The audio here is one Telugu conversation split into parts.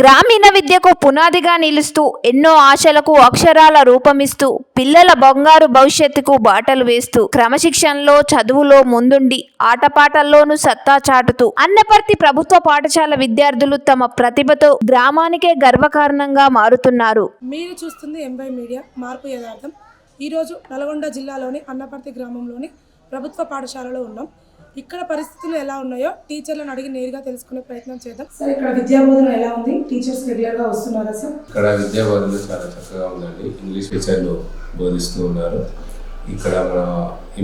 గ్రామీణ విద్యకు పునాదిగా నిలుస్తూ ఎన్నో ఆశలకు అక్షరాల రూపమిస్తూ పిల్లల బంగారు భవిష్యత్తుకు బాటలు వేస్తూ క్రమశిక్షణలో చదువులో ముందుండి ఆటపాటల్లోనూ సత్తా చాటుతూ అన్నపర్తి ప్రభుత్వ పాఠశాల విద్యార్థులు తమ ప్రతిభతో గ్రామానికే గర్వకారణంగా మారుతున్నారు. మీరు చూస్తుంది ఎంవై మీడియా మార్పు యథార్థం. ఈరోజు నల్గొండ జిల్లాలోని అన్నపర్తి గ్రామంలోని ప్రభుత్వ పాఠశాలలో ఉన్నాం. ఇక్కడ పరిస్థితులు ఎలా ఉన్నాయో టీచర్లను అడిగి నేరుగా తెలుసుకునే ప్రయత్నం చేద్దాం. సార్, ఇక్కడ విద్యా బోధన ఎలా ఉంది? టీచర్స్ రెగ్యులర్ గా వస్తున్నారా సార్? ఇక్కడ విద్యా బోధన చాలా చక్కగా ఉందండి. ఇంగ్లీష్ టీచర్లు బోధిస్తూ ఉన్నారు. ఇక్కడ మన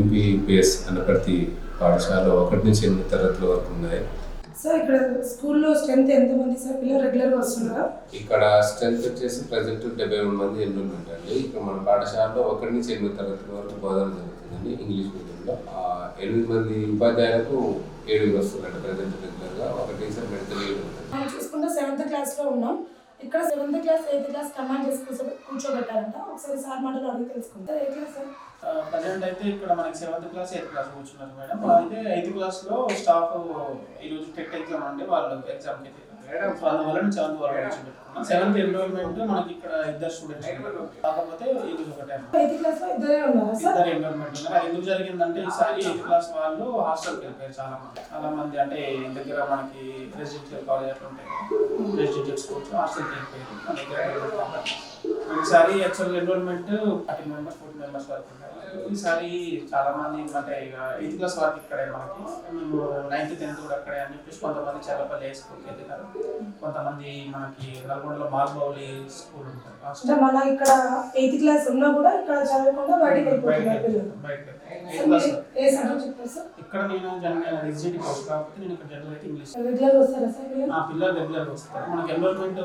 ఎంపీపీఎస్ అన్నపర్తి పాఠశాల 1 నుంచి 8 తరగతుల వరకు ఉన్నాయి. సార్, ఇక్కడ స్కూల్లో స్ట్రెంత్ ఎంతమంది సార్? పిల్లలు రెగ్యులర్ గా వస్తున్నారా? ఇక్కడ స్ట్రెంత్ వచ్చేసి ప్రజెంట్ 73 మంది ఎన్రోల్మెంట్ అండి. ఇక్కడ మన పాఠశాలలో 1 నుంచి 8 తరగతుల వరకు బోధన జరుగుతుందండి ఇంగ్లీష్ మీడియంలో. 8 మంది ఉపాధ్యాయులకు 7 వస్తుందండి ప్రజెంట్ రెగ్యులర్ గా. ఒక టీచర్ మెడికల్ లీడ్ ఉంటుంది. మనం చూసుకుంటే 7th క్లాస్ లో ఉన్నాం. ఇక్కడ 7th class 8th class command చేసి కూర్చోబెట్టారంట. ఒకసారి సార్ మాటలు అడిగి తెలుసుకుంటారు. ఏ క్లాస్ సార్? ప్రజెంట్ అయితే ఇక్కడ మనకి 7th క్లాస్ 8th క్లాస్ కూర్చున్నారు మేడం. అయితే 8th క్లాస్ లో స్టాఫ్ ఈరోజు టెట్ ఎగ్జామ్ అంటే వాళ్ళు ఎగ్జామ్ కి అందువల్ల 7th వరకు కూర్చోబెట్టుకున్నాం. 7th ఎన్రోల్మెంట్ మనకి ఇక్కడ 2 స్టూడెంట్స్, కాకపోతే ఈరోజు ఒకటే 8th క్లాస్ లో ఇద్దరే ఉన్నారా సార్? 2 ఎన్రోల్మెంట్ ఉన్నారు. అది ఎందుకు జరిగిందంటే ఈసారి 8th క్లాస్ వాళ్ళు హాస్టల్కి వెళ్ళిపోయారు చాలా మంది. అంటే దగ్గర మనకి రెసిడెన్షియల్ కాలేజ్ అట్లా ఉంటాయి, రెసిడెన్షియల్ స్కూల్స్ హాస్టల్కి వెళ్ళిపోయారు. మన దగ్గర ఈసారి యాక్చువల్ ఎన్రోల్మెంట్ 30 మెంబర్స్ 40 మెంబర్స్ వరకు ఉన్నారు. ఈసారి చాలా మంది అంటే 8th క్లాస్ వరకు ఇక్కడే మనకి, మేము 9th 10th కూడా అక్కడే అని చెప్పేసి కొంతమంది చల్లపల్లి హై స్కూల్కి వెళ్ళినారు. కొంతమంది మనకి నల్గొండలో మాల్బౌలి స్కూల్ ఉంటుంది. మన ఇక్కడ 8th క్లాస్ ఉన్నా కూడా ఇక్కడ చదవకుండా బయటికి వెళ్ళిపోతున్నారు పిల్లలు. ఏ సబ్జెక్ట్ చెప్తారు సార్? ఇక్కడ నేను జనరల్ ఎగ్జిక్యూటివ్ కోర్స్ కాబట్టి నేను ఇక్కడ జనరల్ అయితే ఇంగ్లీష్. రెగ్యులర్ వస్తారా సార్ పిల్లలు రెగ్యులర్ వస్తారు. మనకి ఎన్రోల్మెంట్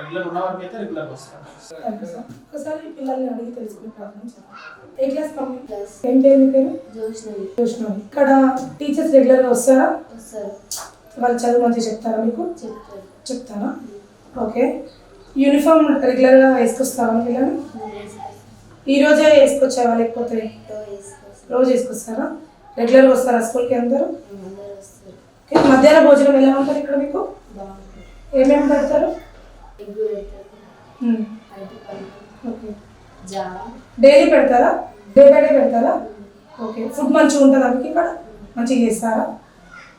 రెగ్యులర్ ఉన్న వరకు అయితే రెగ్యులర్ వస్తారు. ఒకసారి పిల్లల్ని అడిగి తెలుసుకునే ప్రయత్నం చేద్దాం. ఏ క్లాస్ కంప్లీట్? ఏం పేరు మీ పేరు? జోష్నవి. ఇక్కడ టీచర్స్ రెగ్యులర్ గా వస్తారా? వాళ్ళు చదువు మంచిగా చెప్తారా మీకు? చెప్తారా? ఓకే. యూనిఫామ్ రెగ్యులర్ గా వేసుకొస్తారా పిల్లలు? ఈ రోజే వేసుకొచ్చావా లేకపోతే రోజు వేసుకొస్తారా? రెగ్యులర్గా వస్తారా స్కూల్కి అందరూ? మధ్యాహ్న భోజనం ఎలా ఉంటుంది ఇక్కడ మీకు? ఏమేమి పెడతారు? ఓకే. డైలీ పెడతారా? డే బై డే పెడతారా? ఓకే. ఫుడ్ మంచిగా ఉంటుందా మీకు ఇక్కడ? మంచిగా చేస్తారా?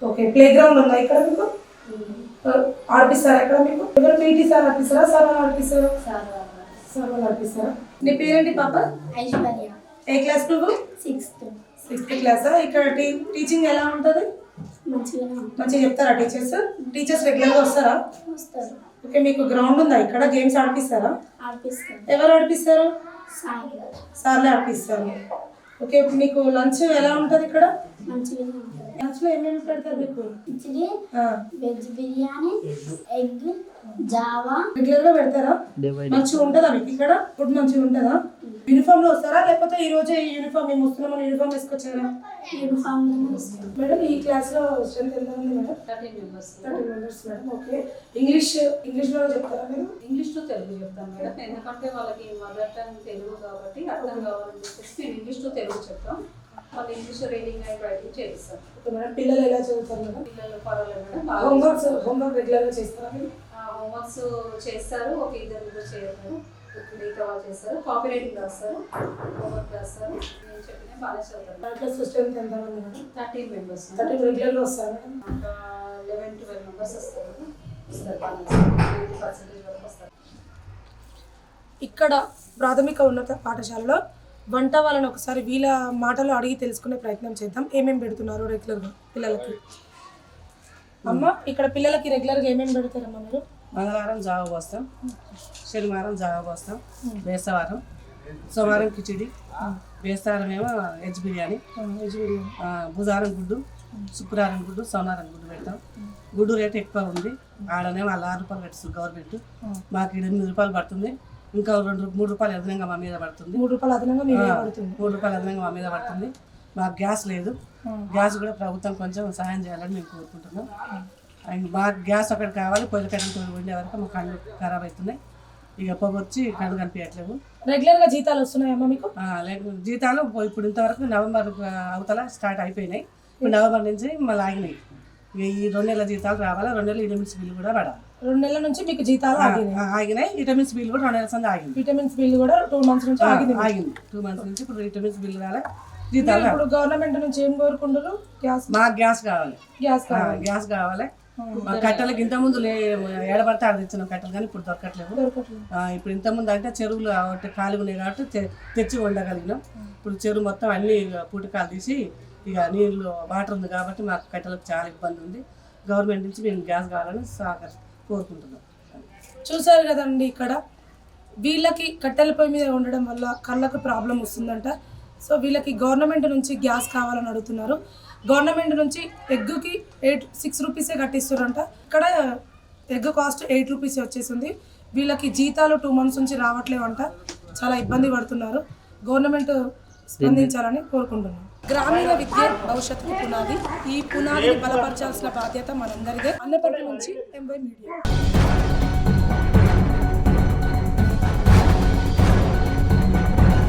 ఓకే. ప్లే గ్రౌండ్ ఉందా ఇక్కడ మీకు? ఆడిపిస్తారా ఇక్కడ మీకు? ఎవరు పీటీ సార్ ఆడిపిస్తారా? సార్ వాళ్ళు ఆడిపిస్తారా? సార్ వాళ్ళు ఆడిపిస్తారా? నీ పేరేంటి పాప? ఐశ్వర్య. ఏ క్లాస్ నువ్వు? 6th క్లాసా? ఇక్కడ టీచింగ్ ఎలా ఉంటుంది? మంచిగా చెప్తారా టీచర్స్? టీచర్స్ రెగ్యులర్గా వస్తారా? ఓకే. మీకు గ్రౌండ్ ఉందా ఇక్కడ? గేమ్స్ ఆడిపిస్తారా? ఎవరు ఆడిపిస్తారు? సార్లే ఆడిపిస్తారు. ఓకే. మీకు లంచ్ ఎలా ఉంటుంది ఇక్కడ? లంచ్ లో ఏమేమి పెడతారు మీకు? Idli, veg biryani, egg, Java regular గా పెడతారా? మంచిగా ఉంటుందా మీకు ఇక్కడ? ఫుడ్ మంచిగా ఉంటుందా? యూనిఫామ్ లో వస్తారా లేకపోతే ఈ రోజే యూనిఫామ్ మేము వస్తున్నామని యూనిఫామ్ వేసుకొచ్చారా? యూనిఫామ్ మేడం, ఈ క్లాస్ లో స్ట్రెంత్ ఎంత ఉంది madam? 13 members madam. Okay. English లో చెప్తారా మీరు? ఇంగ్లీష్ టు తెలుగు చెప్తాను మేడం. ఎందుకంటే వాళ్ళకి మదర్ టంగ్ తెలుగు కాబట్టి అర్థం కావాలని చెప్పేసి నేను ఇంగ్లీష్ టు తెలుగు చెప్తాం. వాళ్ళు ఇంగ్లీష్ రీడింగ్ అండ్ రైటింగ్ చేయిస్తాం. Okay madam. పిల్లలు ఎలా చదువుతారు మేడం? పిల్లలు పర్వాలేదు మేడం. హోంవర్క్ రెగ్యులర్ గా చేస్తారా మీరు? హోంవర్క్స్ చేస్తారు. ఒక 2 చేయరు మేడం. మిగతా వాళ్ళు చేస్తారు. కాపీ రైటింగ్ రాస్తారు, హోంవర్క్ రాస్తారు. నేను చెప్పిన బాగా చదువుతారు. క్లాస్ స్ట్రెంత్ ఎంత ఉంది మేడం? 13 మెంబర్స్. 13 రెగ్యులర్ గా వస్తారు మేడం. 11-12 మెంబర్స్ వస్తారు. 90% వరకు వస్తారు. ఇక్కడ ప్రాథమిక ఉన్నత పాఠశాలలో వంట వాళ్ళని ఒకసారి వీళ్ళ మాటలు అడిగి తెలుసుకునే ప్రయత్నం చేద్దాం. ఏమేమి పెడుతున్నారు రెగ్యులర్గా పిల్లలకి? అమ్మ, ఇక్కడ పిల్లలకి రెగ్యులర్గా ఏమేమి పెడతారమ్మా మీరు? మంగళవారం జావ పోస్తాం, శనివారం జావ పోస్తాం, బేస్తవారం, సోమవారం కిచిడి, బేస్తవారం ఏమో వెజ్ బిర్యానీ, బుధవారం గుడ్డు, శుక్రవారం గుడ్డు, సోమవారం గుడ్డు పెడతాం. గుడ్డు రేటు ఎక్కువ ఉంది. ఆడనేమో వాళ్ళు 6 రూపాయలు పెడుతుంది గవర్నమెంట్. మాకు 8 రూపాయలు పడుతుంది. ఇంకా 3 రూపాయలు అదనంగా మా మీద పడుతుంది. 3 రూపాయలు అదనంగా 3 రూపాయలు అదనంగా మా మీద పడుతుంది. మాకు గ్యాస్ లేదు. గ్యాస్ కూడా ప్రభుత్వం కొంచెం సహాయం చేయాలని మేము కోరుకుంటున్నాం. మాకు గ్యాస్ అక్కడ కావాలి. పొయ్యి కరెంటు ఉండే వరకు మా కళ్ళు ఖరాబ్ అవుతున్నాయి. ఇక పొగ వచ్చి కళ్ళు కనిపించట్లేవు. రెగ్యులర్గా జీతాలు వస్తున్నాయమ్మా మీకు? జీతాలు ఇప్పుడు ఇంతవరకు నవంబర్ అవతల స్టార్ట్ అయిపోయినాయి. ఇప్పుడు నవంబర్ నుంచి మళ్ళీ ఆగినాయి. ఇక ఈ 2 నెలల జీతాలు రావాలి, 2 నెలల విటమిన్స్ బిల్లు కూడా పడాలి. 2 నెలల నుంచి మీకు జీతాలు ఆగినాయి. ఆగినాయి. విటమిన్స్ బిల్లు కూడా 2 నెలల సంది ఆగింది. విటమిన్స్ బిల్ కూడా 2 మంత్స్ నుంచి ఆగింది. 2 మంత్స్ నుంచి ఇప్పుడు విటమిన్స్ బిల్లు రాలే, జీతాలు ఇప్పుడు గవర్నమెంట్ నుంచి ఏం కోరుకుంటారు? మాకు గ్యాస్ కావాలి, గ్యాస్ గ్యాస్ కావాలి. మా కట్టెలకు ఇంతకుముందు ఏడబడితే ఆడ తెచ్చినాం కట్టెలు, కానీ ఇప్పుడు దొరకట్లేవు. ఇప్పుడు ఇంతకుముందు అంటే చెరువులు ఖాళీ ఉన్నాయి కాబట్టి తెచ్చి వండగలిగినాం. ఇప్పుడు చెరువు మొత్తం అన్ని పుటకాలు తీసి ఇక నీళ్ళు వాటర్ ఉంది కాబట్టి మాకు కట్టెలకు చాలా ఇబ్బంది ఉంది. గవర్నమెంట్ నుంచి మేము గ్యాస్ కావాలని కోరుకుంటున్నాం. చూసారు కదండి, ఇక్కడ వీళ్ళకి కట్టెల పొయ్యి మీద ఉండడం వల్ల కళ్ళకు ప్రాబ్లం వస్తుందంట. సో వీళ్ళకి గవర్నమెంట్ నుంచి గ్యాస్ కావాలని అడుగుతున్నారు. గవర్నమెంట్ నుంచి ఎగ్గుకి 6 రూపీసే కట్టిస్తారంట. ఇక్కడ ఎగ్ కాస్ట్ 8 రూపీసే వచ్చేసింది. వీళ్ళకి జీతాలు 2 మంత్స్ నుంచి రావట్లేవంట. చాలా ఇబ్బంది పడుతున్నారు. గవర్నమెంట్ స్పందించాలని కోరుకుంటున్నాం. గ్రామీణ విద్య భవిష్యత్తుకు పునాది. ఈ పునాదిని బలపరచాల్సిన బాధ్యత మనందరిదే. అన్నపర్తి నుంచి ఎంవై మీడియా.